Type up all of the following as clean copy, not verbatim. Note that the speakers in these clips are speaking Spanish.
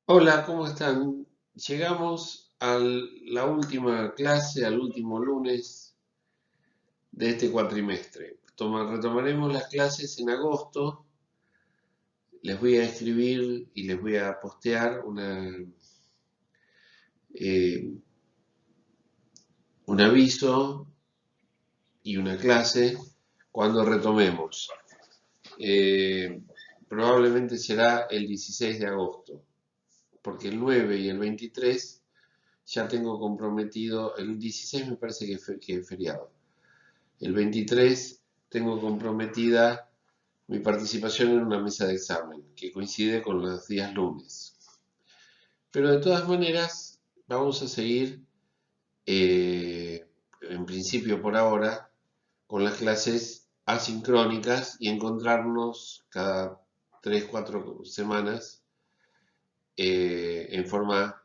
Hola, ¿cómo están? Llegamos a la última clase, al último lunes de este cuatrimestre. Retomaremos las clases en agosto. Les voy a escribir y les voy a postear eh, un aviso y una clase cuando retomemos. Eh, Probablemente será el 16 de agosto, porque el 9 y el 23 ya tengo comprometido, el 16 me parece que es feriado. El 23 tengo comprometida mi participación en una mesa de examen, que coincide con los días lunes. Pero de todas maneras, vamos a seguir, en principio por ahora, con las clases asincrónicas y encontrarnos cada 3 4 semanas en forma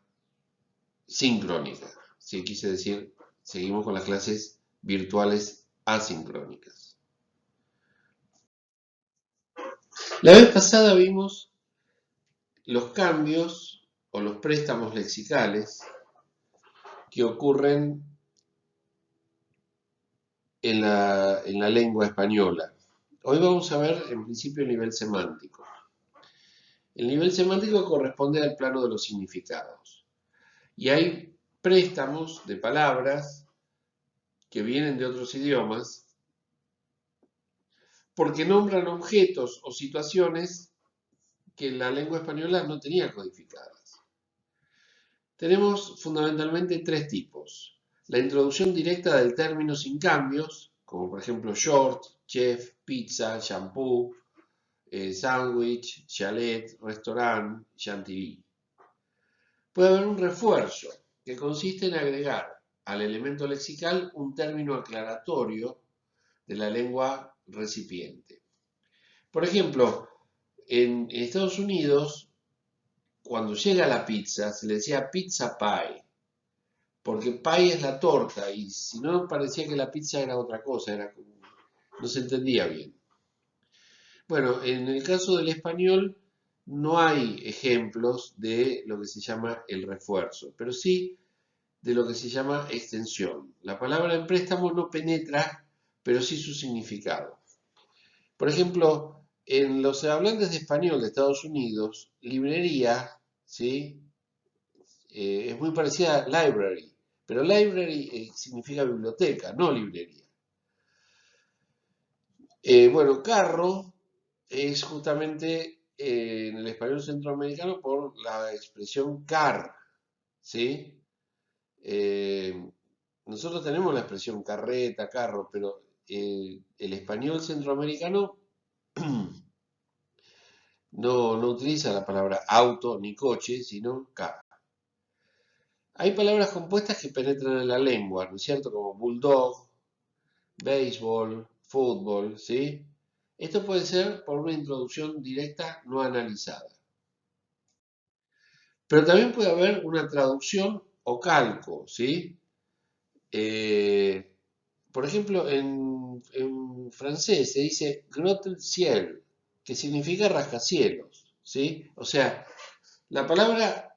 sincrónica. Si quise decir, seguimos con las clases virtuales asincrónicas. La vez pasada vimos los cambios o los préstamos lexicales que ocurren en la lengua española. Hoy vamos a ver en principio el nivel semántico. El nivel semántico corresponde al plano de los significados. Y hay préstamos de palabras que vienen de otros idiomas porque nombran objetos o situaciones que la lengua española no tenía codificadas. Tenemos fundamentalmente tres tipos. La introducción directa del término sin cambios, como por ejemplo short, chef, pizza, shampoo, sándwich, chalet, restaurant, chantilly. Puede haber un refuerzo, que consiste en agregar al elemento lexical un término aclaratorio de la lengua recipiente. Por ejemplo, en Estados Unidos, cuando llega la pizza, se le decía pizza pie, porque pie es la torta, y si no parecía que la pizza era otra cosa, no se entendía bien. Bueno, en el caso del español no hay ejemplos de lo que se llama el refuerzo, pero sí de lo que se llama extensión. La palabra en préstamo no penetra, pero sí su significado. Por ejemplo, en los hablantes de español de Estados Unidos, librería, ¿sí? Es muy parecida a library, pero library significa biblioteca, no librería. Bueno, carro es justamente en el español centroamericano por la expresión car, ¿sí? Eh, Nosotros tenemos la expresión carreta, carro, pero el español centroamericano no utiliza la palabra auto ni coche, sino car. Hay palabras compuestas que penetran en la lengua, ¿no es cierto? Como bulldog, béisbol, fútbol, ¿sí? Esto puede ser por una introducción directa no analizada. Pero también puede haber una traducción o calco, ¿sí? Eh, por ejemplo, en francés se dice gratte-ciel, que significa rascacielos, ¿sí? O sea, la palabra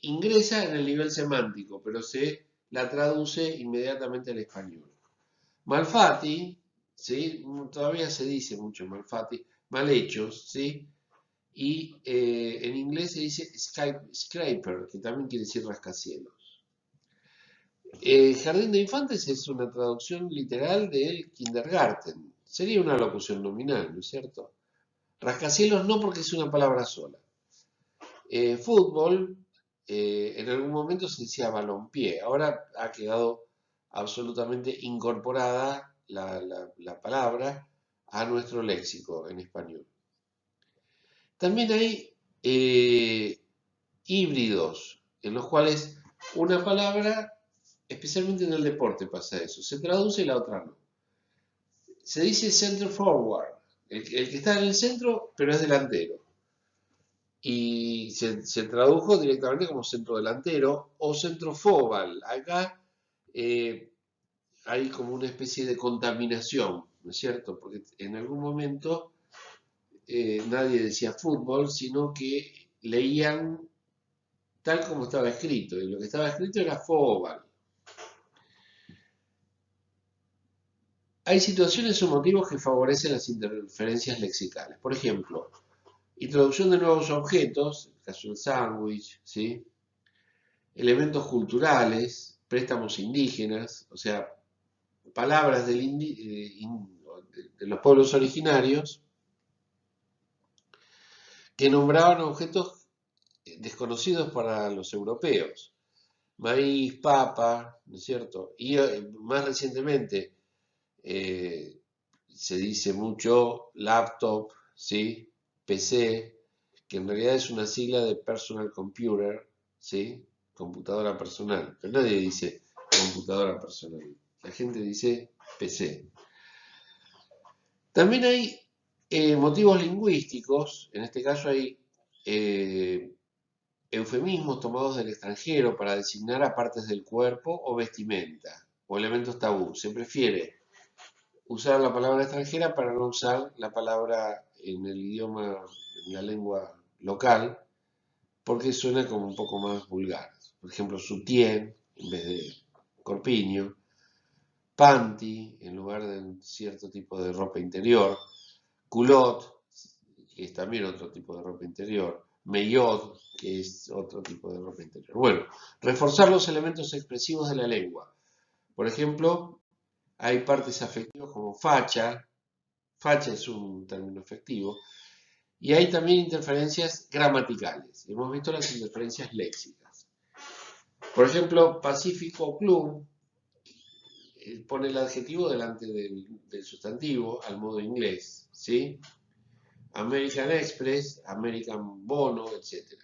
ingresa en el nivel semántico, pero se la traduce inmediatamente al español. Malfatti, ¿sí? Todavía se dice mucho Malfatti, mal hechos, ¿sí? Y en inglés se dice scraper, que también quiere decir rascacielos. Jardín de infantes es una traducción literal del kindergarten. Sería una locución nominal, ¿no es cierto? Rascacielos no porque es una palabra sola. Fútbol, en algún momento se decía balompié. Ahora ha quedado absolutamente incorporada la palabra a nuestro léxico en español. También hay híbridos, en los cuales una palabra, especialmente en el deporte pasa eso, se traduce y la otra no. Se dice center forward, el que está en el centro, pero es delantero. Y se tradujo directamente como centro delantero o centrofóbal. Acá hay como una especie de contaminación, ¿no es cierto? Porque en algún momento nadie decía fútbol, sino que leían tal como estaba escrito, y lo que estaba escrito era FOBAL. Hay situaciones o motivos que favorecen las interferencias lexicales. Por ejemplo, introducción de nuevos objetos, en el caso del sándwich, ¿sí? Elementos culturales, préstamos indígenas, o sea, palabras de los pueblos originarios que nombraban objetos desconocidos para los europeos. Maíz, papa, ¿no es cierto? Y más recientemente se dice mucho laptop, ¿sí? PC, que en realidad es una sigla de personal computer, ¿sí? Computadora personal. Pero nadie dice computadora personal. La gente dice PC. También hay motivos lingüísticos, en este caso hay eh, eufemismos tomados del extranjero para designar a partes del cuerpo o vestimenta, o elementos tabú. Se prefiere usar la palabra extranjera para no usar la palabra en el idioma, en la lengua local, porque suena como un poco más vulgar. Por ejemplo, sutién en vez de corpiño, panty en lugar de un cierto tipo de ropa interior, culot, que es también otro tipo de ropa interior, maillot, que es otro tipo de ropa interior. Bueno, reforzar los elementos expresivos de la lengua. Por ejemplo, hay partes afectivas como facha, facha es un término afectivo, y hay también interferencias gramaticales. Hemos visto las interferencias léxicas. Por ejemplo, Pacífico Club pone el adjetivo delante del sustantivo al modo inglés, ¿sí? American Express, American Bono, etc.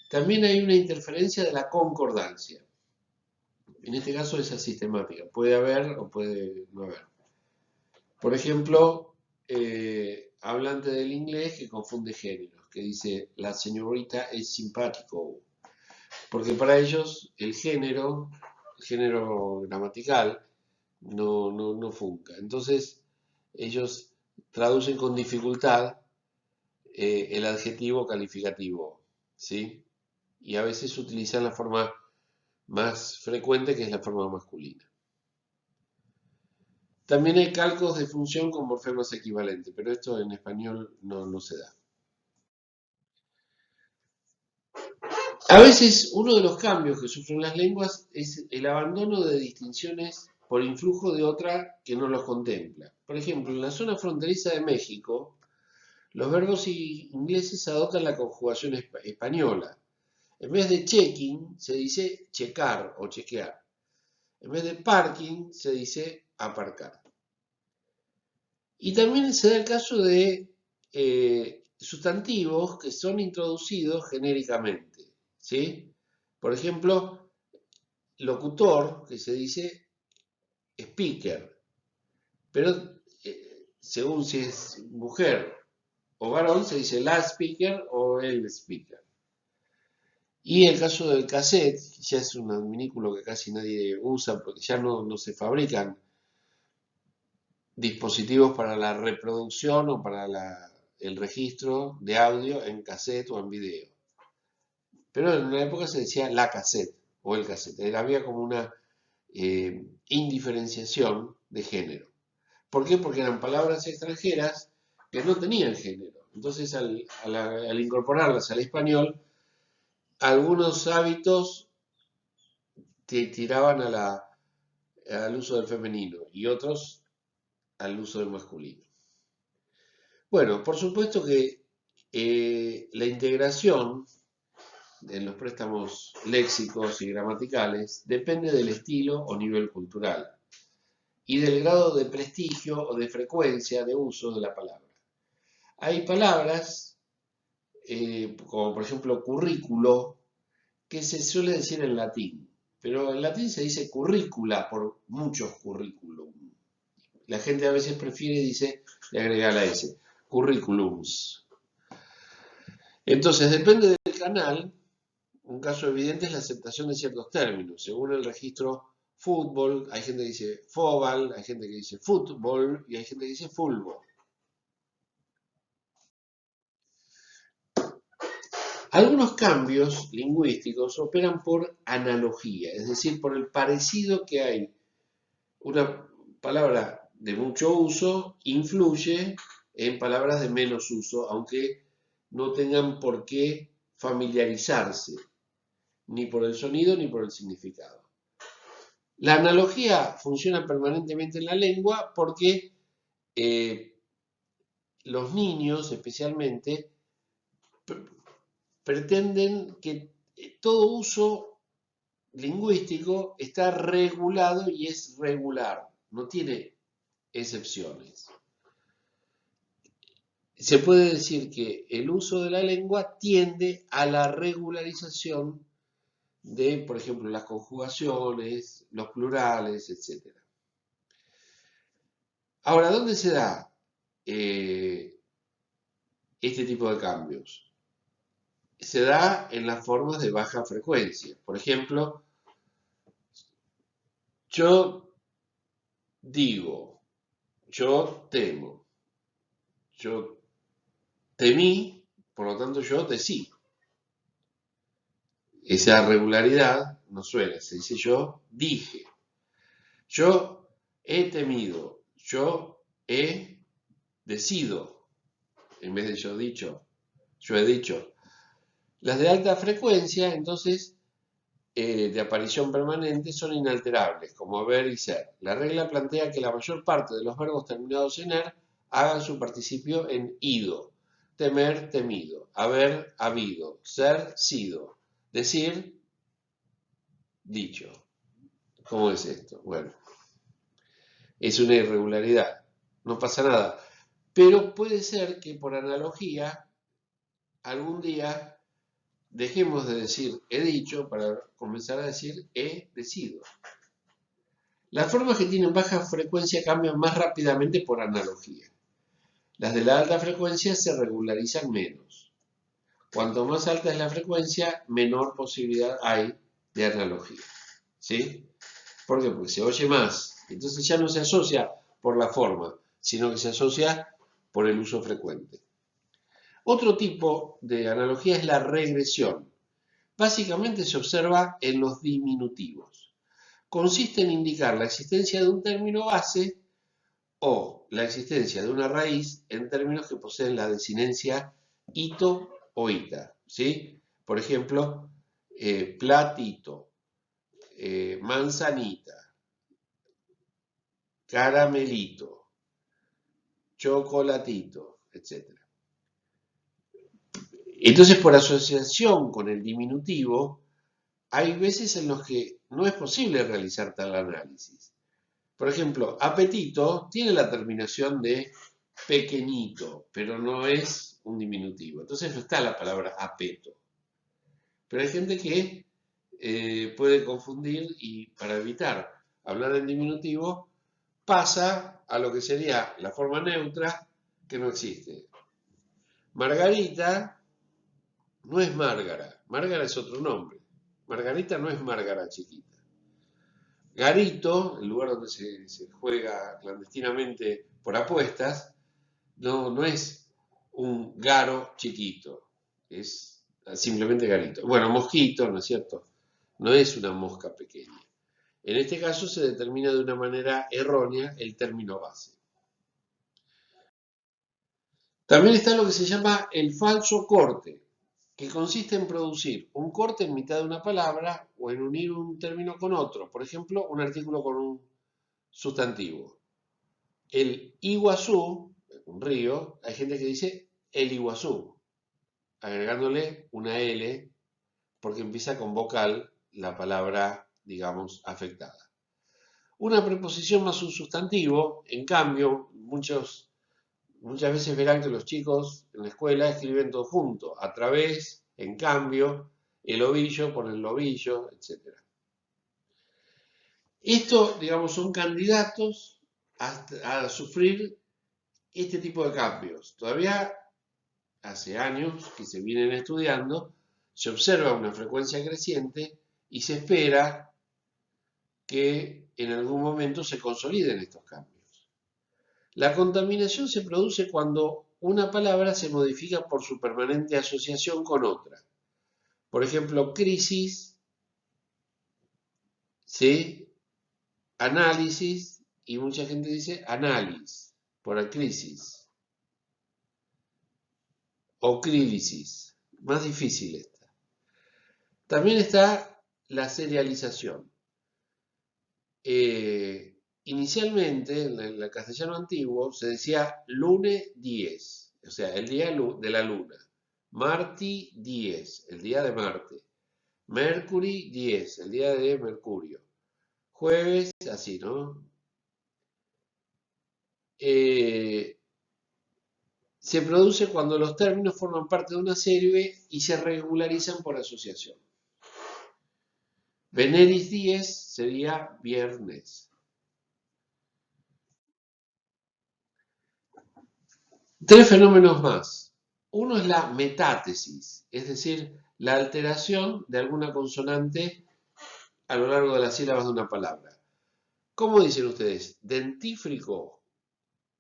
También hay una interferencia de la concordancia. En este caso es asistemática. Puede haber o puede no haber. Por ejemplo, hablante del inglés que confunde géneros, que dice la señorita es simpático, porque para ellos el género gramatical, no funca. Entonces, ellos traducen con dificultad el adjetivo calificativo, ¿sí? Y a veces utilizan la forma más frecuente, que es la forma masculina. También hay calcos de función con morfemas equivalentes, pero esto en español no se da. A veces uno de los cambios que sufren las lenguas es el abandono de distinciones por influjo de otra que no los contempla. Por ejemplo, en la zona fronteriza de México, los verbos ingleses adoptan la conjugación española. En vez de checking, se dice checar o chequear. En vez de parking, se dice aparcar. Y también se da el caso de sustantivos que son introducidos genéricamente, ¿sí? Por ejemplo, locutor, que se dice speaker, pero según si es mujer o varón, se dice la speaker o el speaker. Y el caso del cassette, que ya es un adminículo que casi nadie usa porque ya no se fabrican dispositivos para la reproducción o para el registro de audio en cassette o en video. Pero en una época se decía la cassette o el cassette. Había como una indiferenciación de género. ¿Por qué? Porque eran palabras extranjeras que no tenían género. Entonces, al incorporarlas al español, algunos hábitos te tiraban al uso del femenino y otros al uso del masculino. Bueno, por supuesto que la integración en los préstamos léxicos y gramaticales depende del estilo o nivel cultural y del grado de prestigio o de frecuencia de uso de la palabra. Hay palabras, como por ejemplo currículo, que se suele decir en latín, pero en latín se dice currícula por muchos currículum. La gente a veces prefiere, dice, le agrega la S, currículums. Entonces, depende del canal. Un caso evidente es la aceptación de ciertos términos. Según el registro fútbol, hay gente que dice fóbal, hay gente que dice fútbol y hay gente que dice fulbo. Algunos cambios lingüísticos operan por analogía, es decir, por el parecido que hay. Una palabra de mucho uso influye en palabras de menos uso, aunque no tengan por qué familiarizarse, ni por el sonido ni por el significado. La analogía funciona permanentemente en la lengua porque los niños especialmente pretenden que todo uso lingüístico está regulado y es regular, no tiene excepciones. Se puede decir que el uso de la lengua tiende a la regularización de, por ejemplo, las conjugaciones, los plurales, etc. Ahora, ¿dónde se da este tipo de cambios? Se da en las formas de baja frecuencia. Por ejemplo, yo digo, yo temo, yo temí, por lo tanto yo decí. Esa regularidad no suena, se dice yo dije. Yo he temido, yo he decido, en vez de yo dicho, yo he dicho. Las de alta frecuencia, entonces, de aparición permanente, son inalterables, como haber y ser. La regla plantea que la mayor parte de los verbos terminados en er hagan su participio en ido. Temer, temido. Haber, habido. Ser, sido. Decir, dicho. ¿Cómo es esto? Bueno, es una irregularidad. No pasa nada. Pero puede ser que por analogía, algún día dejemos de decir he dicho para comenzar a decir he decido. Las formas que tienen baja frecuencia cambian más rápidamente por analogía. Las de la alta frecuencia se regularizan menos. Cuanto más alta es la frecuencia, menor posibilidad hay de analogía. ¿Sí? ¿Por qué? Porque se oye más. Entonces ya no se asocia por la forma, sino que se asocia por el uso frecuente. Otro tipo de analogía es la regresión. Básicamente se observa en los diminutivos. Consiste en indicar la existencia de un término base o la existencia de una raíz en términos que poseen la desinencia ito o ita. ¿Sí? Por ejemplo, platito, manzanita, caramelito, chocolatito, etc. Entonces, por asociación con el diminutivo, hay veces en los que no es posible realizar tal análisis. Por ejemplo, apetito tiene la terminación de pequeñito, pero no es un diminutivo. Entonces no está la palabra apeto. Pero hay gente que puede confundir y para evitar hablar en diminutivo pasa a lo que sería la forma neutra que no existe. Margarita no es Márgara, Márgara es otro nombre. Margarita no es Márgara chiquita. Garito, el lugar donde se juega clandestinamente por apuestas, no es un garo chiquito, es simplemente garito. Bueno, mosquito, ¿no es cierto? No es una mosca pequeña. En este caso se determina de una manera errónea el término base. También está lo que se llama el falso corte, que consiste en producir un corte en mitad de una palabra o en unir un término con otro. Por ejemplo, un artículo con un sustantivo. El Iguazú, un río, hay gente que dice el Iguazú, agregándole una L porque empieza con vocal la palabra, digamos, afectada. Una preposición más un sustantivo, en cambio, muchas veces verán que los chicos en la escuela escriben todo junto, a través, en cambio, el ovillo por el lobillo, etc. Esto, digamos, son candidatos a sufrir este tipo de cambios. Todavía hace años que se vienen estudiando, se observa una frecuencia creciente y se espera que en algún momento se consoliden estos cambios. La contaminación se produce cuando una palabra se modifica por su permanente asociación con otra. Por ejemplo, crisis, ¿sí? Análisis, y mucha gente dice análisis, por la crisis, o crisis, más difícil esta. También está la serialización. Inicialmente, en el castellano antiguo, se decía lune dies, o sea, el día de la luna. Marti dies, el día de Marte. Mercury dies, el día de Mercurio. Jueves, así, ¿no? Se produce cuando los términos forman parte de una serie y se regularizan por asociación. Veneris dies sería viernes. Tres fenómenos más. Uno es la metátesis, es decir, la alteración de alguna consonante a lo largo de las sílabas de una palabra. ¿Cómo dicen ustedes? ¿Dentífrico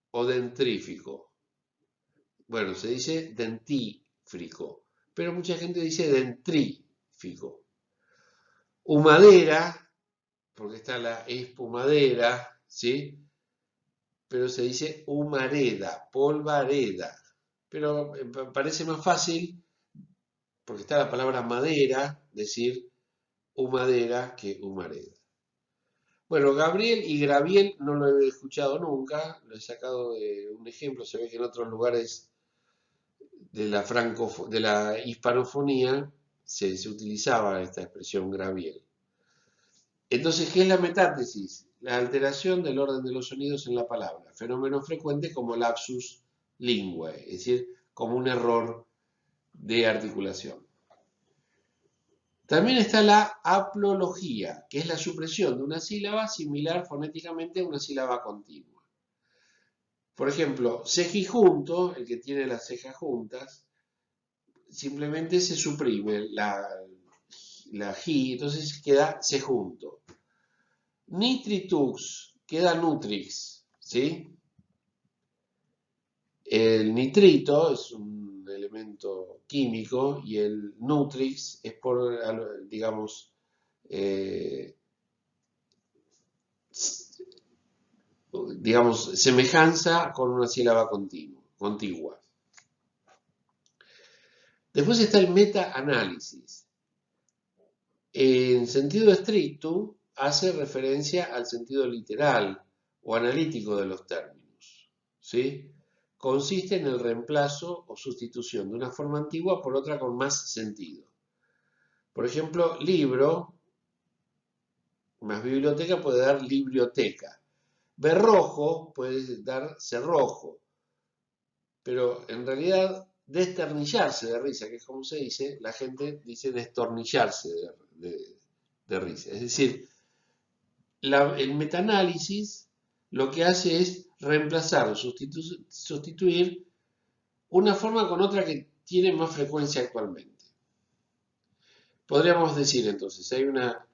o dentrífico? Bueno, se dice dentífrico, pero mucha gente dice dentrífico. Humadera, porque está la espumadera, ¿sí? Pero se dice humareda, polvareda. Pero parece más fácil, porque está la palabra madera, decir humadera que humareda. Bueno, Gabriel y Graviel no lo he escuchado nunca, lo he sacado de un ejemplo, se ve que en otros lugares de la hispanofonía se utilizaba esta expresión Graviel. Entonces, ¿qué es la metátesis? La alteración del orden de los sonidos en la palabra, fenómeno frecuente como lapsus linguae, es decir, como un error de articulación. También está la haplología, que es la supresión de una sílaba similar fonéticamente a una sílaba continua. Por ejemplo, cejijunto, el que tiene las cejas juntas, simplemente se suprime la ji, entonces queda sejunto. Nitritux, queda nutrix, ¿sí? El nitrito es un elemento químico y el nutrix es por, digamos, semejanza con una sílaba contigua. Después está el metaanálisis. En sentido estricto, hace referencia al sentido literal o analítico de los términos, ¿sí? Consiste en el reemplazo o sustitución de una forma antigua por otra con más sentido. Por ejemplo, libro más biblioteca puede dar biblioteca. Berrojo puede dar cerrojo. Pero en realidad, desternillarse de risa, que es como se dice, la gente dice destornillarse de risa. Es decir, el metaanálisis lo que hace es reemplazar o sustituir una forma con otra que tiene más frecuencia actualmente. Podríamos decir entonces, hay una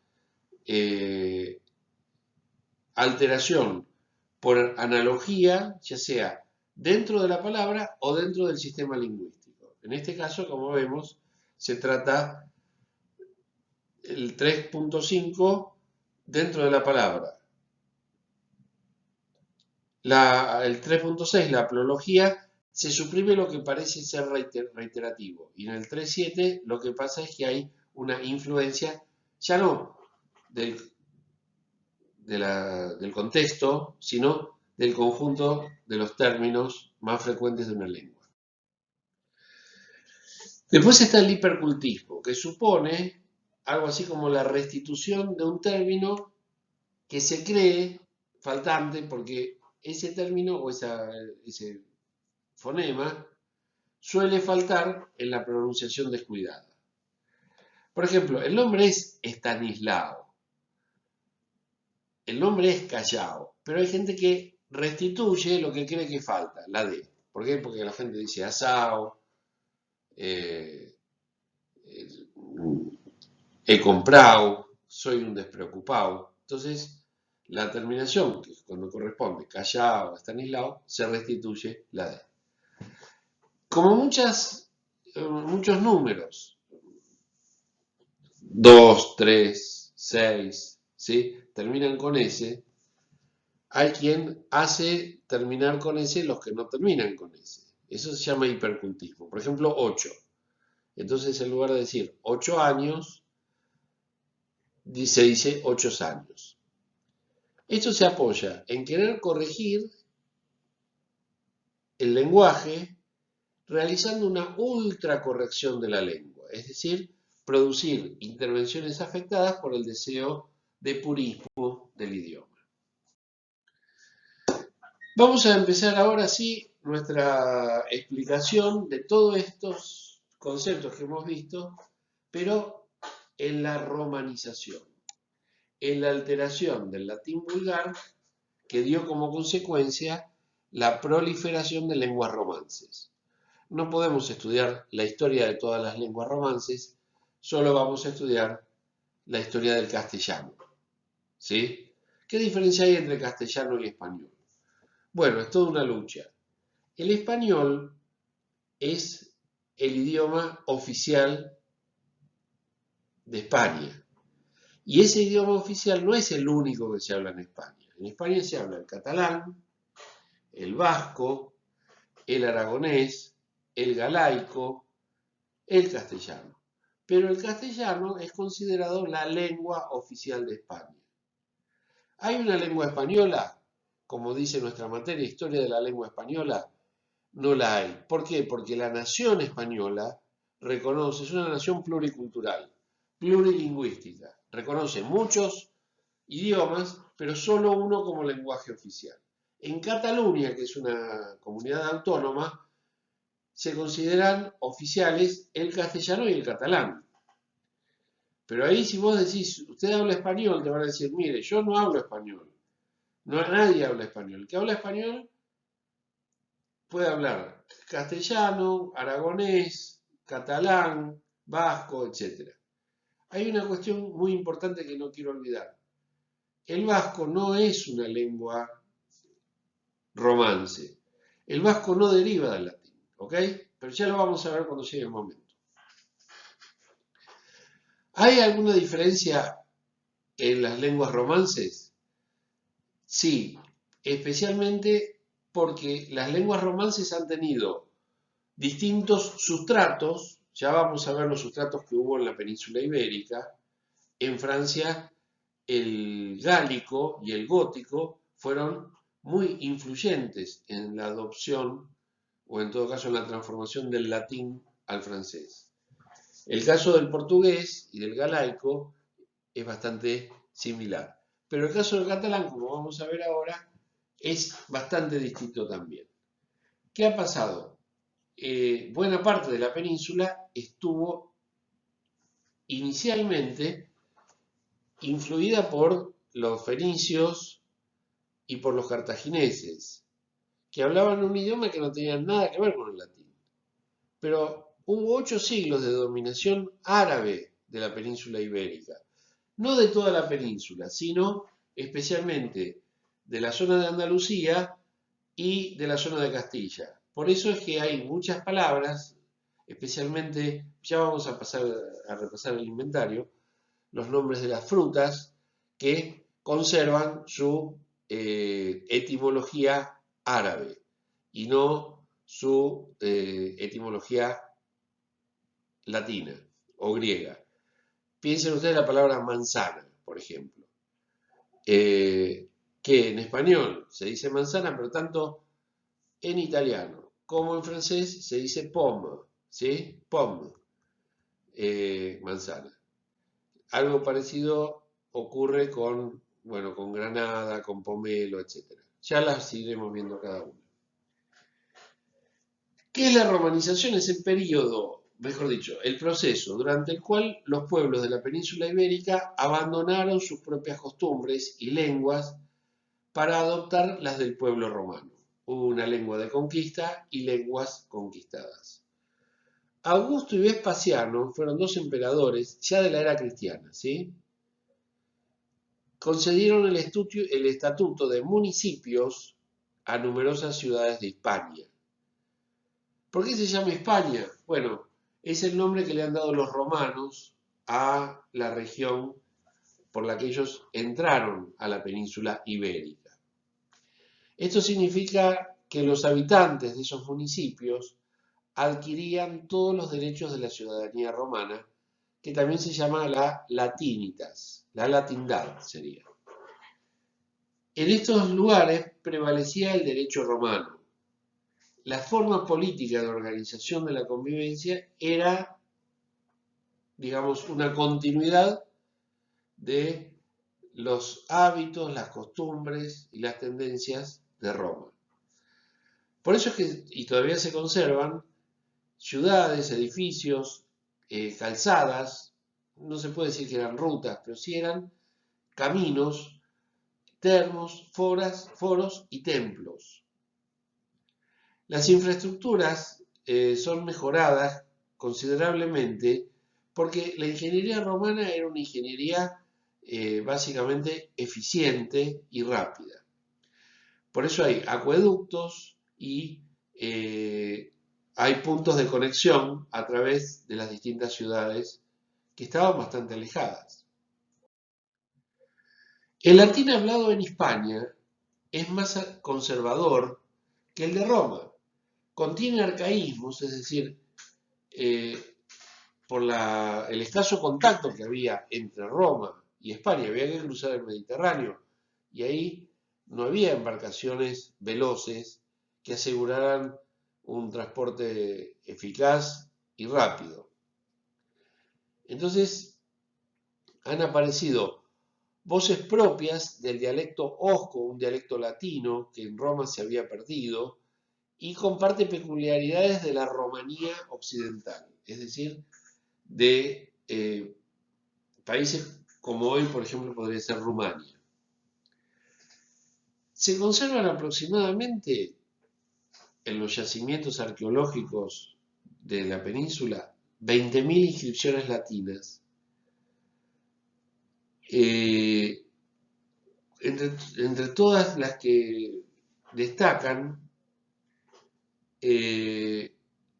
alteración por analogía, ya sea dentro de la palabra o dentro del sistema lingüístico. En este caso, como vemos, se trata el 3.5 dentro de la palabra. El 3.6, la plología, se suprime lo que parece ser reiterativo. Y en el 3.7 lo que pasa es que hay una influencia, ya no del contexto, sino del conjunto de los términos más frecuentes de una lengua. Después está el hipercultismo, que supone algo así como la restitución de un término que se cree faltante porque ese término o ese fonema suele faltar en la pronunciación descuidada. Por ejemplo, el nombre es Estanislao, el nombre es Callao, pero hay gente que restituye lo que cree que falta, la D. ¿Por qué? Porque la gente dice asao, eh, he comprado, soy un despreocupado. Entonces, la terminación, que cuando corresponde Callao, Estanislao, se restituye la D. Como muchos números, 2, 3, 6, ¿sí? Terminan con S. Hay quien hace terminar con S los que no terminan con S. Eso se llama hipercultismo. Por ejemplo, 8. Entonces, en lugar de decir 8 años, se dice 8 años. Esto se apoya en querer corregir el lenguaje realizando una ultracorrección de la lengua, es decir, producir intervenciones afectadas por el deseo de purismo del idioma. Vamos a empezar ahora sí nuestra explicación de todos estos conceptos que hemos visto, pero en la romanización, en la alteración del latín vulgar que dio como consecuencia la proliferación de lenguas romances. No podemos estudiar la historia de todas las lenguas romances, solo vamos a estudiar la historia del castellano. ¿Sí? ¿Qué diferencia hay entre castellano y español? Bueno, es toda una lucha. El español es el idioma oficial de España. Y ese idioma oficial no es el único que se habla en España. En España se habla el catalán, el vasco, el aragonés, el galaico, el castellano. Pero el castellano es considerado la lengua oficial de España. ¿Hay una lengua española? Como dice nuestra materia, Historia de la Lengua Española, no la hay. ¿Por qué? Porque la nación española reconoce, es una nación pluricultural, plurilingüística, reconoce muchos idiomas, pero solo uno como lenguaje oficial. En Cataluña, que es una comunidad autónoma, se consideran oficiales el castellano y el catalán. Pero ahí si vos decís, usted habla español, te van a decir, mire, yo no hablo español. No, nadie habla español. El que habla español puede hablar castellano, aragonés, catalán, vasco, etc. Hay una cuestión muy importante que no quiero olvidar. El vasco no es una lengua romance. El vasco no deriva del latín, ¿ok? Pero ya lo vamos a ver cuando llegue el momento. ¿Hay alguna diferencia en las lenguas romances? Sí, especialmente porque las lenguas romances han tenido distintos sustratos, ya vamos a ver los sustratos que hubo en la península ibérica. En Francia el gálico y el gótico fueron muy influyentes en la adopción o en todo caso en la transformación del latín al francés. El caso del portugués y del galaico es bastante similar. Pero el caso del catalán, como vamos a ver ahora, es bastante distinto también. ¿Qué ha pasado? Buena parte de la península estuvo inicialmente influida por los fenicios y por los cartagineses, que hablaban un idioma que no tenía nada que ver con el latín. Pero hubo 8 siglos de dominación árabe de la península ibérica. No de toda la península, sino especialmente de la zona de Andalucía y de la zona de Castilla. Por eso es que hay muchas palabras, especialmente, ya vamos a pasar a repasar el inventario, los nombres de las frutas que conservan su etimología árabe y no su etimología latina o griega. Piensen ustedes la palabra manzana, por ejemplo, que en español se dice manzana, pero tanto en italiano como en francés se dice pomme, ¿sí? Pomme, manzana. Algo parecido ocurre con, bueno, con granada, con pomelo, etc. Ya las iremos viendo cada una. ¿Qué es la romanización? Es el periodo, mejor dicho, el proceso durante el cual los pueblos de la península ibérica abandonaron sus propias costumbres y lenguas para adoptar las del pueblo romano. Hubo una lengua de conquista y lenguas conquistadas. Augusto y Vespasiano fueron dos emperadores ya de la era cristiana, ¿sí? Concedieron el estatuto de municipios a numerosas ciudades de Hispania. ¿Por qué se llama España? Bueno, es el nombre que le han dado los romanos a la región por la que ellos entraron a la península ibérica. Esto significa que los habitantes de esos municipios adquirían todos los derechos de la ciudadanía romana, que también se llama la latinitas, la latindad sería. En estos lugares prevalecía el derecho romano. La forma política de organización de la convivencia era, digamos, una continuidad de los hábitos, las costumbres y las tendencias de Roma. Por eso es que, y todavía se conservan, ciudades, edificios, calzadas, no se puede decir que eran rutas, pero sí eran caminos, termos, foros y templos. Las infraestructuras son mejoradas considerablemente porque la ingeniería romana era una ingeniería básicamente eficiente y rápida. Por eso hay acueductos y hay puntos de conexión a través de las distintas ciudades que estaban bastante alejadas. El latín hablado en Hispania es más conservador que el de Roma. Contiene arcaísmos, es decir, por el escaso contacto que había entre Roma y España, había que cruzar el Mediterráneo y ahí no había embarcaciones veloces que aseguraran un transporte eficaz y rápido. Entonces han aparecido voces propias del dialecto osco, un dialecto latino que en Roma se había perdido y comparte peculiaridades de la romanía occidental, es decir, de países como hoy, por ejemplo, podría ser Rumania. Se conservan aproximadamente en los yacimientos arqueológicos de la península 20.000 inscripciones latinas. Entre todas las que destacan,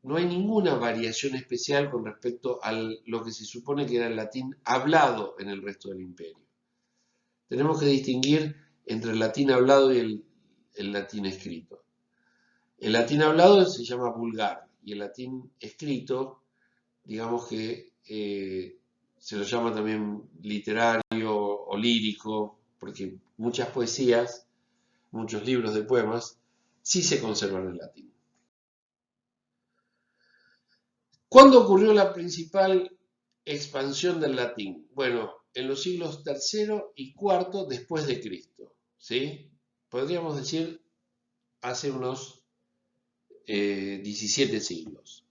no hay ninguna variación especial con respecto a lo que se supone que era el latín hablado en el resto del imperio. Tenemos que distinguir entre el latín hablado y el latín escrito. El latín hablado se llama vulgar y el latín escrito, digamos que se lo llama también literario o lírico, porque muchas poesías, muchos libros de poemas, sí se conservan en latín. ¿Cuándo ocurrió la principal expansión del latín? Bueno, en los siglos III y IV después de Cristo, ¿sí? Podríamos decir hace unos 17 siglos.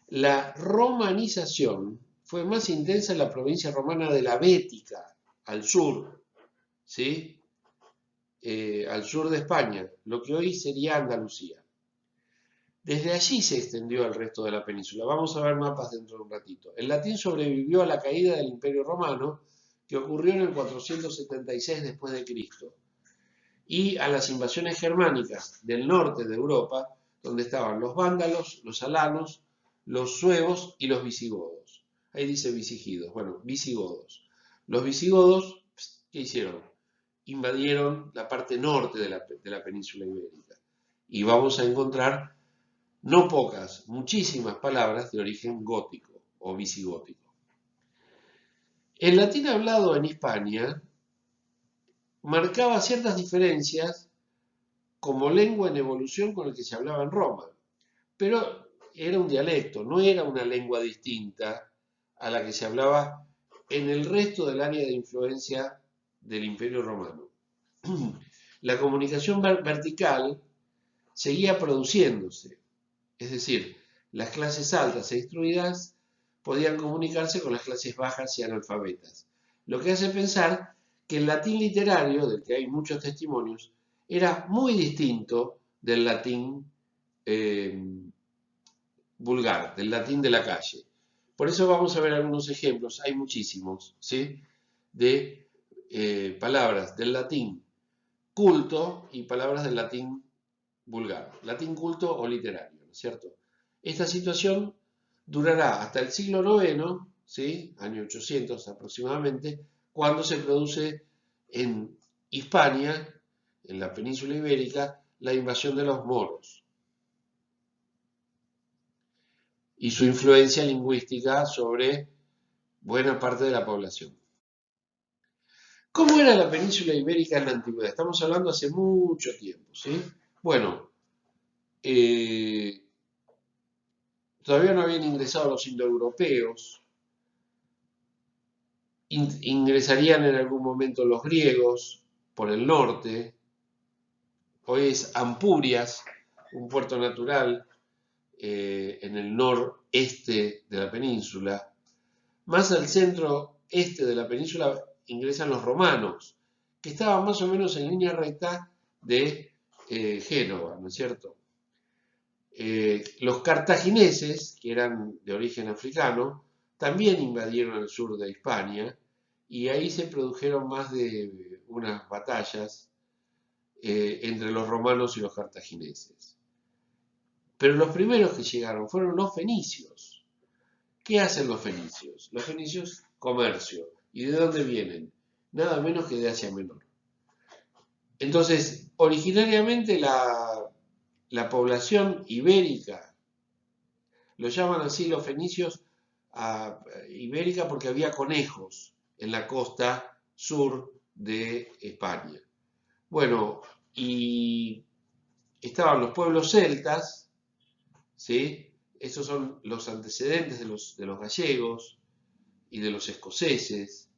La romanización fue más intensa en la provincia romana de la Bética, al sur, ¿sí? Al sur de España, lo que hoy sería Andalucía. Desde allí se extendió al resto de la península. Vamos a ver mapas dentro de un ratito. El latín sobrevivió a la caída del Imperio Romano, que ocurrió en el 476 después de Cristo, y a las invasiones germánicas del norte de Europa, donde estaban los vándalos, los alanos, los suevos y los visigodos. Ahí dice visigidos, bueno, visigodos. Los visigodos, ¿qué hicieron? Invadieron la parte norte de la península ibérica. Y vamos a encontrar no pocas, muchísimas palabras de origen gótico o visigótico. El latín hablado en Hispania marcaba ciertas diferencias como lengua en evolución con el que se hablaba en Roma, pero era un dialecto, no era una lengua distinta a la que se hablaba en el resto del área de influencia del Imperio Romano. La comunicación vertical seguía produciéndose, es decir, las clases altas e instruidas podían comunicarse con las clases bajas y analfabetas, lo que hace pensar que el latín literario, del que hay muchos testimonios, era muy distinto del latín vulgar, del latín de la calle. Por eso vamos a ver algunos ejemplos, hay muchísimos, ¿sí? De palabras del latín culto y palabras del latín vulgar, latín culto o literario, ¿no es cierto? Esta situación durará hasta el siglo IX, ¿sí? Año 800 aproximadamente, cuando se produce en Hispania, en la península ibérica, la invasión de los moros y su influencia lingüística sobre buena parte de la población. ¿Cómo era la península ibérica en la antigüedad? Estamos hablando hace mucho tiempo, ¿sí? Bueno, eh, todavía no habían ingresado los indoeuropeos, ingresarían en algún momento los griegos por el norte, hoy es Ampurias, un puerto natural en el noreste de la península. Más al centro este de la península ingresan los romanos, que estaban más o menos en línea recta de Génova, ¿no es cierto? Los cartagineses, que eran de origen africano, también invadieron el sur de Hispania y ahí se produjeron más de unas batallas entre los romanos y los cartagineses. Pero los primeros que llegaron fueron los fenicios. ¿Qué hacen los fenicios? Los fenicios, comercio. ¿Y de dónde vienen? Nada menos que de Asia Menor. Entonces, originariamente la población ibérica, lo llaman así los fenicios ibérica porque había conejos en la costa sur de España. Bueno, y estaban los pueblos celtas, ¿sí? Estos son los antecedentes de los gallegos y de los escoceses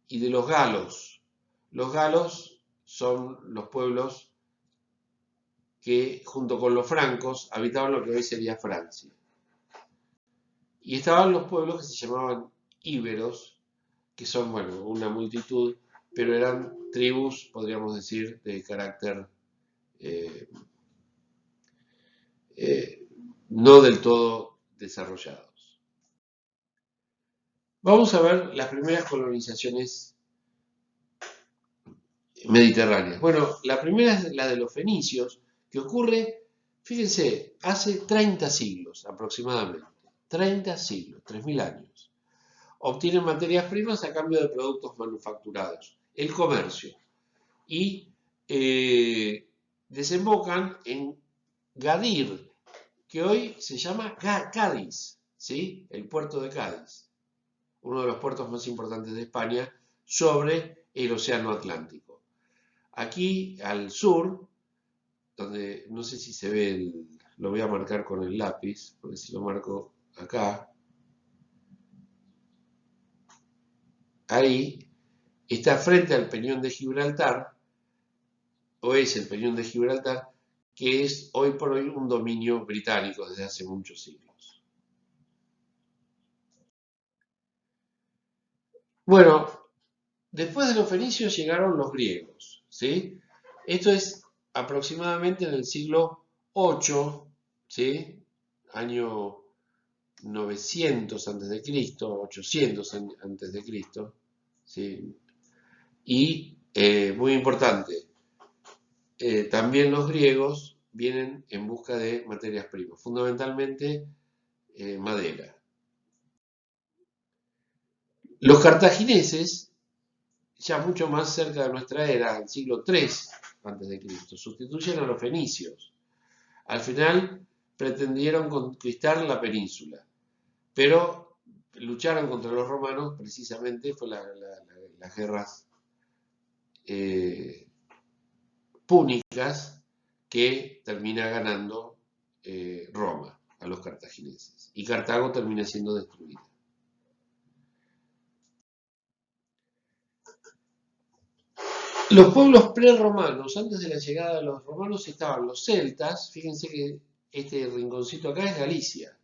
y de los galos. Los galos son los pueblos que, junto con los francos, habitaban lo que hoy sería Francia. Y estaban los pueblos que se llamaban íberos, que son, bueno, una multitud, pero eran tribus, podríamos decir, de carácter eh, no del todo desarrollados. Vamos a ver las primeras colonizaciones mediterráneas. Bueno, la primera es la de los fenicios, que ocurre, fíjense, hace 30 siglos aproximadamente. 30 siglos, 3000 años. Obtienen materias primas a cambio de productos manufacturados, el comercio. Y desembocan en Gadir, que hoy se llama Cádiz, ¿sí? El puerto de Cádiz, uno de los puertos más importantes de España sobre el Océano Atlántico. Aquí al sur, donde no sé si se ve, lo voy a marcar con el lápiz, porque si lo marco acá, ahí está frente al Peñón de Gibraltar, o es el Peñón de Gibraltar, que es hoy por hoy un dominio británico desde hace muchos siglos. Bueno, después de los fenicios llegaron los griegos, ¿sí? Esto es aproximadamente en el siglo VIII, ¿sí? Año 900 a.C., 800 a.C., ¿sí? Y, muy importante, también los griegos vienen en busca de materias primas, fundamentalmente madera. Los cartagineses, ya mucho más cerca de nuestra era, el siglo III a.C., sustituyen a los fenicios. Al final pretendieron conquistar la península, pero lucharon contra los romanos, precisamente fue las guerras púnicas que termina ganando Roma a los cartagineses y Cartago termina siendo destruida. Los pueblos prerromanos, antes de la llegada de los romanos, estaban los celtas, fíjense que este rinconcito acá es Galicia,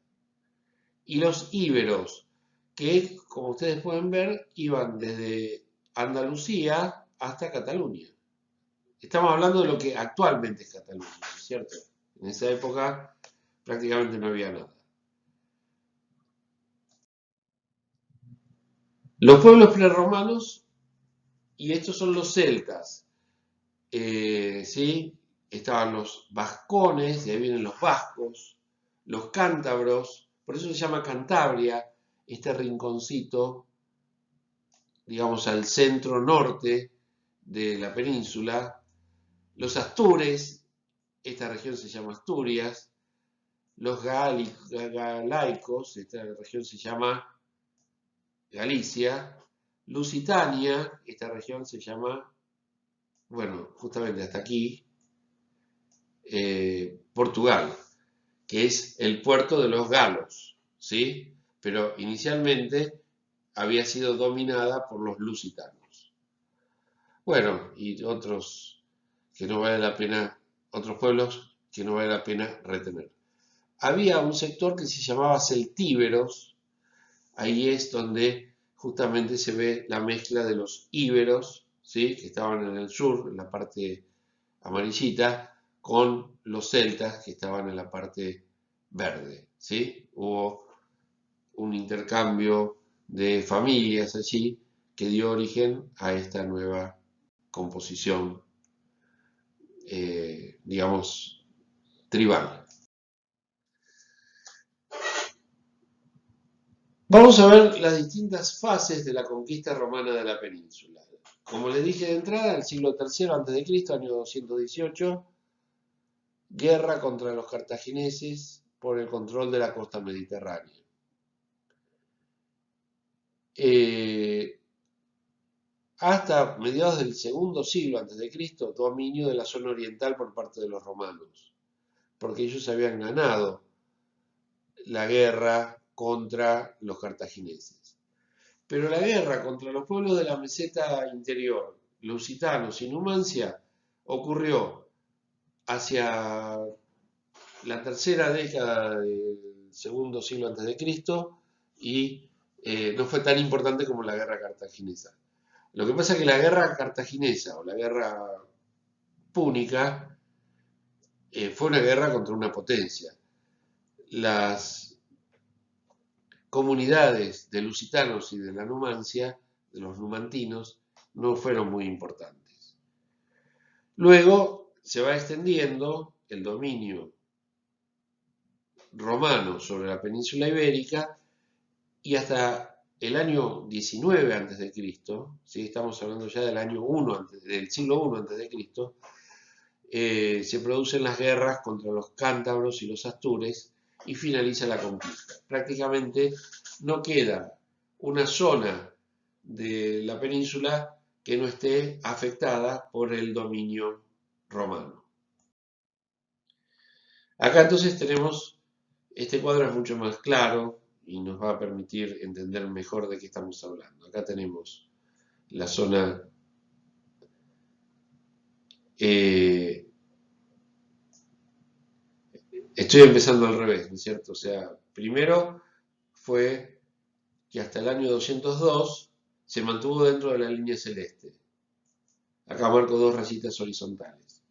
y los íberos, que como ustedes pueden ver, iban desde Andalucía hasta Cataluña. Estamos hablando de lo que actualmente es Cataluña, ¿cierto? En esa época prácticamente no había nada. Los pueblos prerromanos, y estos son los celtas, ¿sí? Estaban los vascones, de ahí vienen los vascos, los cántabros, por eso se llama Cantabria, este rinconcito, digamos, al centro norte de la península. Los astures, esta región se llama Asturias. Los galaicos, esta región se llama Galicia. Lusitania, esta región se llama, bueno, justamente hasta aquí, Portugal, que es el puerto de los galos, ¿sí? Pero inicialmente había sido dominada por los lusitanos. Bueno, y otros que no vale la pena, otros pueblos que no vale la pena retener. Había un sector que se llamaba celtíberos, ahí es donde justamente se ve la mezcla de los íberos, ¿sí? Que estaban en el sur, en la parte amarillita, con los celtas que estaban en la parte verde, ¿sí? Hubo un intercambio de familias allí que dio origen a esta nueva composición, digamos, tribal. Vamos a ver las distintas fases de la conquista romana de la península. Como les dije de entrada, el siglo III a.C., año 218, guerra contra los cartagineses por el control de la costa mediterránea. Hasta mediados del segundo siglo a.C., dominio de la zona oriental por parte de los romanos, porque ellos habían ganado la guerra contra los cartagineses. Pero la guerra contra los pueblos de la meseta interior, lusitanos y Numancia, ocurrió hacia la tercera década del segundo siglo antes de Cristo y no fue tan importante como la guerra cartaginesa. Lo que pasa es que la guerra cartaginesa o la guerra púnica fue una guerra contra una potencia. Las comunidades de lusitanos y de la Numancia, de los numantinos, no fueron muy importantes. Luego se va extendiendo el dominio romano sobre la península ibérica y hasta el año 19 a.C., ¿sí? Estamos hablando ya del año 1, del siglo I a.C., se producen las guerras contra los cántabros y los astures y finaliza la conquista. Prácticamente no queda una zona de la península que no esté afectada por el dominio romano. Acá entonces tenemos, este cuadro es mucho más claro y nos va a permitir entender mejor de qué estamos hablando. Acá tenemos la zona estoy empezando al revés, ¿no es cierto? O sea, primero fue que hasta el año 202 se mantuvo dentro de la línea celeste. Acá marco dos rayitas horizontales.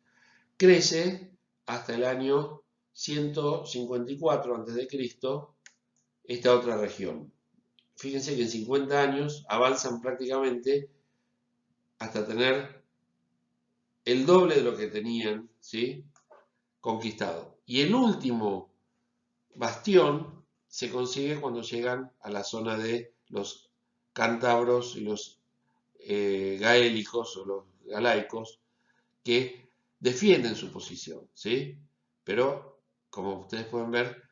Crece hasta el año 154 a.C. esta otra región. Fíjense que en 50 años avanzan prácticamente hasta tener el doble de lo que tenían, ¿sí?, conquistado. Y el último bastión se consigue cuando llegan a la zona de los cántabros y los gaélicos o los galaicos, que defienden su posición, ¿sí? Pero, como ustedes pueden ver,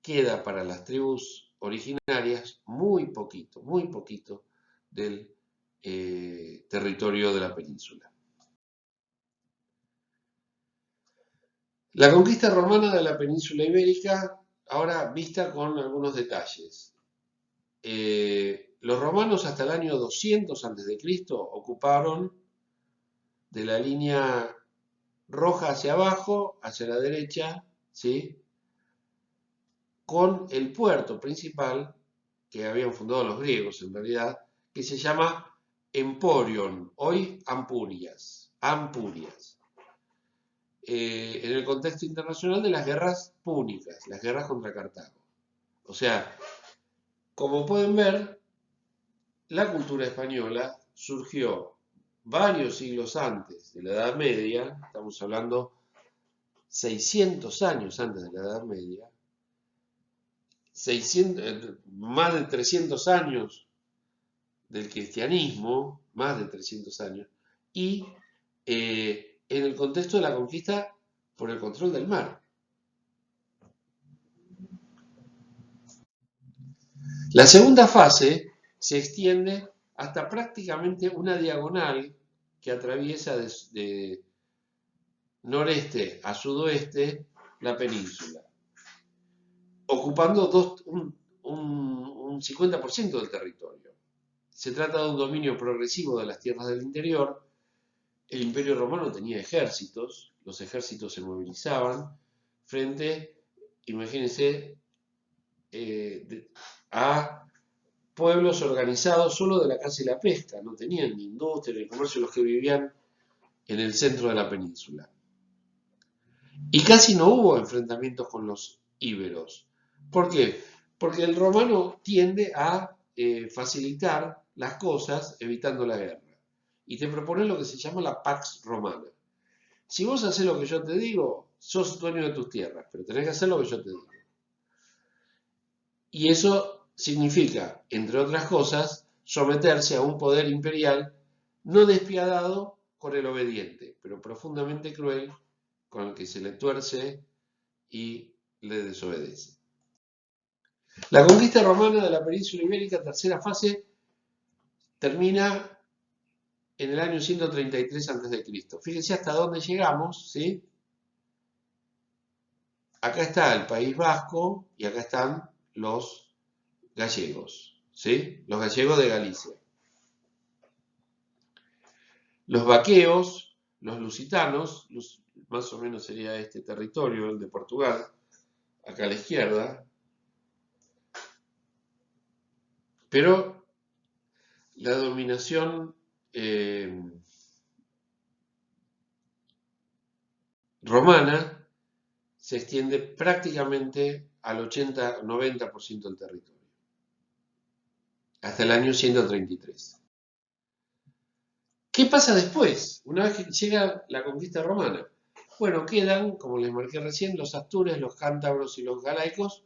queda para las tribus originarias muy poquito del territorio de la península. La conquista romana de la península ibérica, ahora vista con algunos detalles. Los romanos hasta el año 200 a.C. ocuparon de la línea roja hacia abajo, hacia la derecha, ¿sí?, con el puerto principal que habían fundado los griegos en realidad, que se llama Emporion, hoy Ampurias. En el contexto internacional de las guerras púnicas, las guerras contra Cartago. O sea, como pueden ver, la cultura española surgió varios siglos antes de la Edad Media, estamos hablando 600 años antes de la Edad Media, más de 300 años del cristianismo, más de 300 años, y en el contexto de la conquista por el control del mar. La segunda fase se extiende hasta prácticamente una diagonal que atraviesa de noreste a sudoeste la península, ocupando un 50% del territorio. Se trata de un dominio progresivo de las tierras del interior. El Imperio Romano tenía ejércitos, los ejércitos se movilizaban frente, imagínense, a pueblos organizados solo de la caza y la pesca, no tenían ni industria ni comercio los que vivían en el centro de la península. Y casi no hubo enfrentamientos con los íberos. ¿Por qué? Porque el romano tiende a facilitar las cosas evitando la guerra. Y te propone lo que se llama la Pax Romana. Si vos haces lo que yo te digo, sos dueño de tus tierras, pero tenés que hacer lo que yo te digo. Y eso significa, entre otras cosas, someterse a un poder imperial no despiadado con el obediente, pero profundamente cruel con el que se le tuerce y le desobedece. La conquista romana de la península ibérica, tercera fase, termina en el año 133 a.C. Fíjense hasta dónde llegamos, ¿sí? Acá está el País Vasco y acá están los gallegos, ¿sí? Los gallegos de Galicia. Los vaqueos, los lusitanos, más o menos sería este territorio, el de Portugal, acá a la izquierda, pero la dominación romana se extiende prácticamente al 80-90% del territorio, hasta el año 133. ¿Qué pasa después? Una vez que llega la conquista romana. Bueno, quedan, como les marqué recién, los astures, los cántabros y los galaicos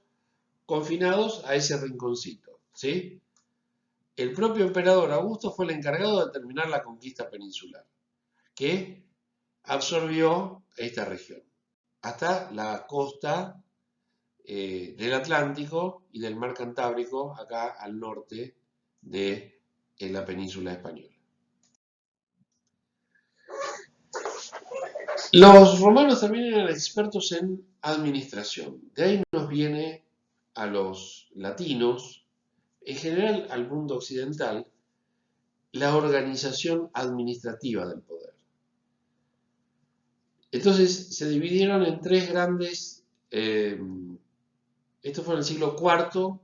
confinados a ese rinconcito, ¿sí? El propio emperador Augusto fue el encargado de terminar la conquista peninsular, que absorbió esta región, hasta la costa del Atlántico y del mar Cantábrico, acá al norte de la península española. Los romanos también eran expertos en administración. De ahí nos viene a los latinos, en general al mundo occidental, la organización administrativa del poder. Entonces se dividieron en tres grandes, esto fue en el siglo IV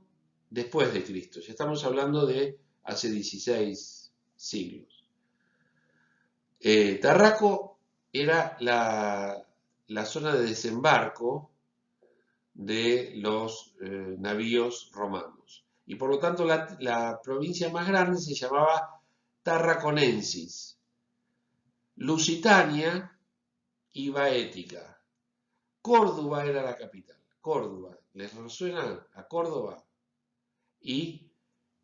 después de Cristo, ya estamos hablando de hace 16 siglos. Tarraco era la zona de desembarco de los navíos romanos. Y por lo tanto la provincia más grande se llamaba Tarraconensis. Lusitania y Baética. Córdoba era la capital. Córdoba. ¿Les resuena a Córdoba? Y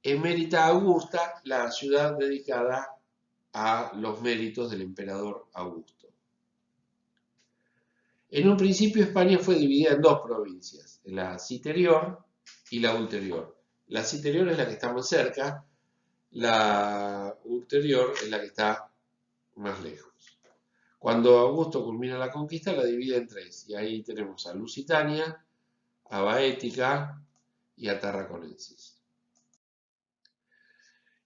Emérita Augusta, la ciudad dedicada a los méritos del emperador Augusto. En un principio España fue dividida en dos provincias, la citerior y la ulterior. La citerior es la que está más cerca, la ulterior es la que está más lejos. Cuando Augusto culmina la conquista la divide en tres, y ahí tenemos a Lusitania, a Baética y a Tarraconensis.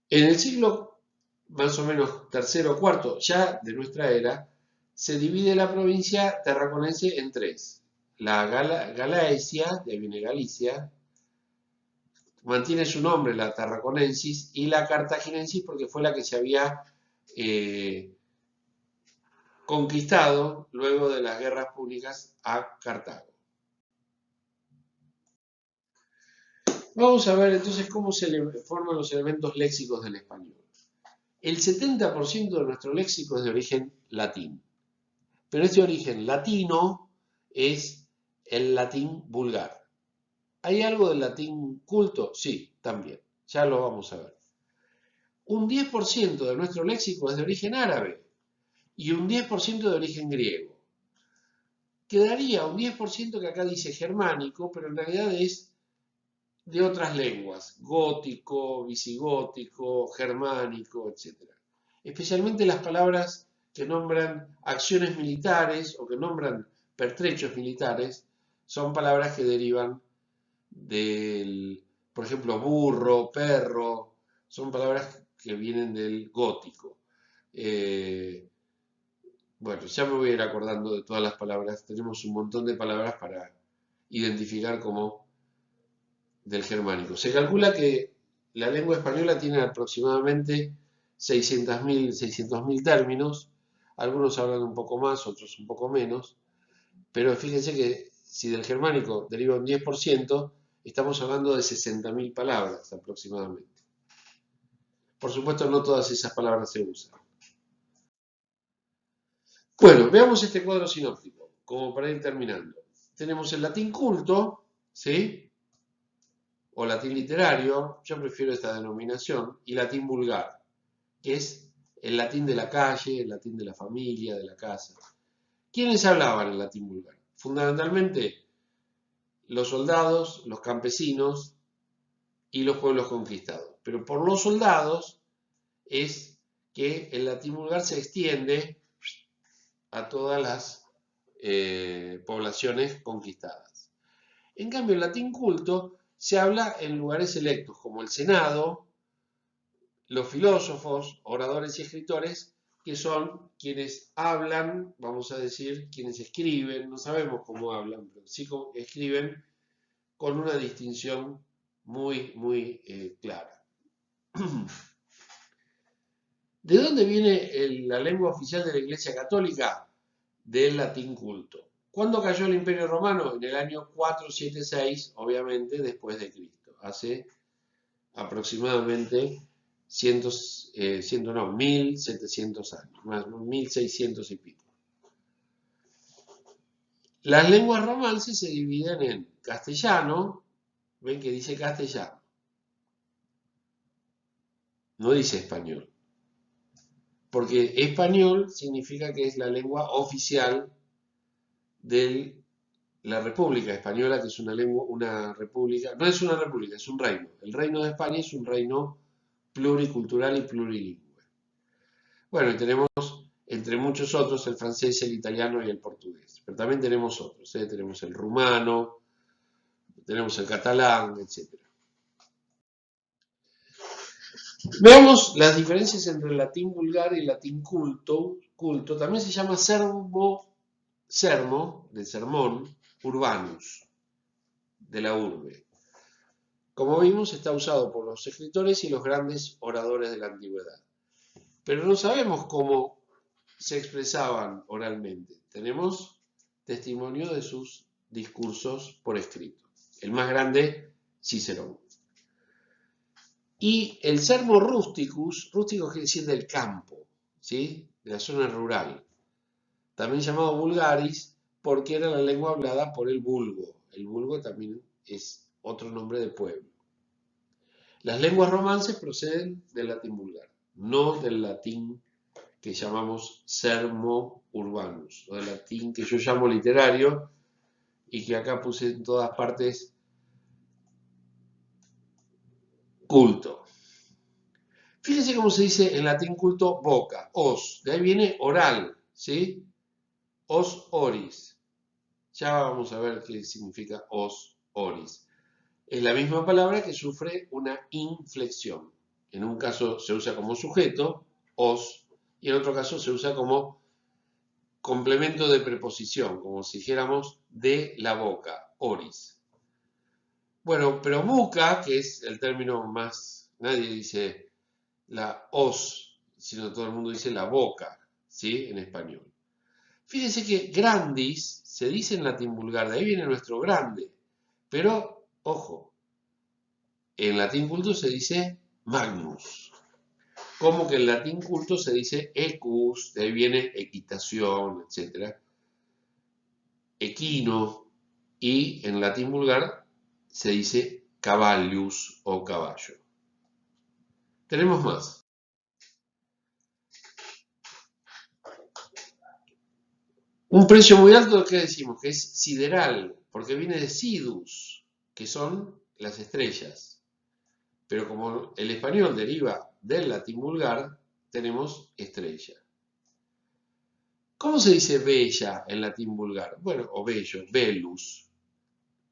En el siglo más o menos tercero o cuarto ya de nuestra era, se divide la provincia tarraconense en tres. La Galaesia, de ahí viene Galicia, mantiene su nombre la Tarraconensis, y la Cartaginensis porque fue la que se había conquistado luego de las guerras púnicas a Cartago. Vamos a ver entonces cómo se forman los elementos léxicos del español. El 70% de nuestro léxico es de origen latín, pero este origen latino es el latín vulgar. ¿Hay algo del latín culto? Sí, también. Ya lo vamos a ver. Un 10% de nuestro léxico es de origen árabe y un 10% de origen griego. Quedaría un 10% que acá dice germánico, pero en realidad es de otras lenguas, gótico, visigótico, germánico, etc. Especialmente las palabras que nombran acciones militares o que nombran pertrechos militares son palabras que derivan del, por ejemplo, burro, perro, son palabras que vienen del gótico. Bueno, ya me voy a ir acordando de todas las palabras. Tenemos un montón de palabras para identificar como del germánico. Se calcula que la lengua española tiene aproximadamente 600.000 términos. Algunos hablan un poco más, otros un poco menos. Pero fíjense que si del germánico deriva un 10%, estamos hablando de 60.000 palabras aproximadamente. Por supuesto, no todas esas palabras se usan. Bueno, veamos este cuadro sinóptico, como para ir terminando. Tenemos el latín culto, ¿sí? O latín literario, yo prefiero esta denominación, y latín vulgar, que es el latín de la calle, el latín de la familia, de la casa. ¿Quiénes hablaban el latín vulgar? Fundamentalmente los soldados, los campesinos y los pueblos conquistados. Pero por los soldados es que el latín vulgar se extiende a todas las poblaciones conquistadas. En cambio, el latín culto se habla en lugares selectos, como el Senado, los filósofos, oradores y escritores, que son quienes hablan, vamos a decir, quienes escriben, no sabemos cómo hablan, pero sí escriben con una distinción muy clara. ¿De dónde viene la lengua oficial de la Iglesia Católica? Del latín culto. ¿Cuándo cayó el Imperio Romano? En el año 476, obviamente, después de Cristo. Hace aproximadamente 1700 años, más 1600 y pico. Las lenguas romances se dividen en castellano, ven que dice castellano, no dice español, porque español significa que es la lengua oficial de la República Española, que es una república, no es una república, es un reino. El reino de España es un reino pluricultural y plurilingüe. Bueno, y tenemos, entre muchos otros, el francés, el italiano y el portugués. Pero también tenemos otros, tenemos el rumano, tenemos el catalán, etc. Veamos las diferencias entre el latín vulgar y el latín culto. También se llama sermo, de sermón, urbanus, de la urbe. Como vimos, está usado por los escritores y los grandes oradores de la antigüedad. Pero no sabemos cómo se expresaban oralmente. Tenemos testimonio de sus discursos por escrito. El más grande, Cicerón. Y el sermo rusticus, rústico quiere decir del campo, ¿sí? De la zona rural. También llamado vulgaris porque era la lengua hablada por el vulgo. El vulgo también es otro nombre de pueblo. Las lenguas romances proceden del latín vulgar, no del latín que llamamos sermo urbanus, o del latín que yo llamo literario y que acá puse en todas partes culto. Fíjense cómo se dice en latín culto boca, os, de ahí viene oral, ¿sí? Os oris. Ya vamos a ver qué significa os oris. Es la misma palabra que sufre una inflexión. En un caso se usa como sujeto, os, y en otro caso se usa como complemento de preposición, como si dijéramos de la boca, oris. Bueno, pero buca, que es el término más, nadie dice la os, sino todo el mundo dice la boca, ¿sí? En español. Fíjense que grandis se dice en latín vulgar, de ahí viene nuestro grande, pero, ojo, en latín culto se dice magnus, como que en latín culto se dice equus, de ahí viene equitación, etc. Equino, y en latín vulgar se dice cavallus o caballo. Tenemos más. Un precio muy alto, ¿qué decimos? Que es sideral, porque viene de sidus, que son las estrellas. Pero como el español deriva del latín vulgar, tenemos estrella. ¿Cómo se dice bella en latín vulgar? Bueno, o bello, bellus.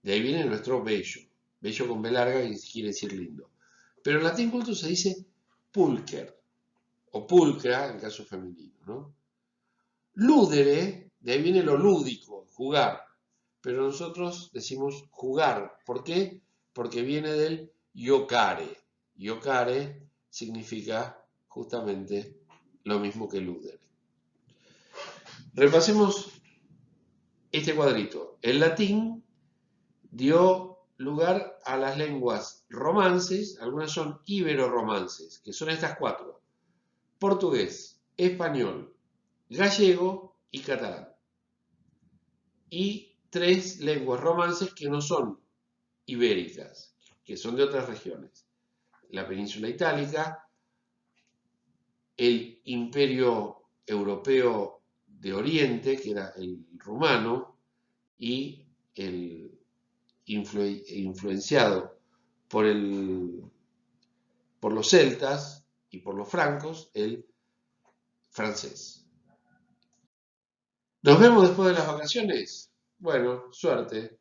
De ahí viene nuestro bello. Bello con B larga, que quiere decir lindo. Pero en latín culto se dice pulcher, o pulcra en caso femenino, ¿no? Ludere, de ahí viene lo lúdico, jugar. Pero nosotros decimos jugar. ¿Por qué? Porque viene del iocare. Iocare significa justamente lo mismo que ludere. Repasemos este cuadrito. El latín dio lugar a las lenguas romances, algunas son ibero-romances, que son estas cuatro: portugués, español, gallego y catalán. Y tres lenguas romances que no son ibéricas, que son de otras regiones: la península itálica, el imperio europeo de Oriente, que era el rumano, y el influenciado por los celtas y por los francos, el francés. ¿Nos vemos después de las vacaciones? Bueno, suerte.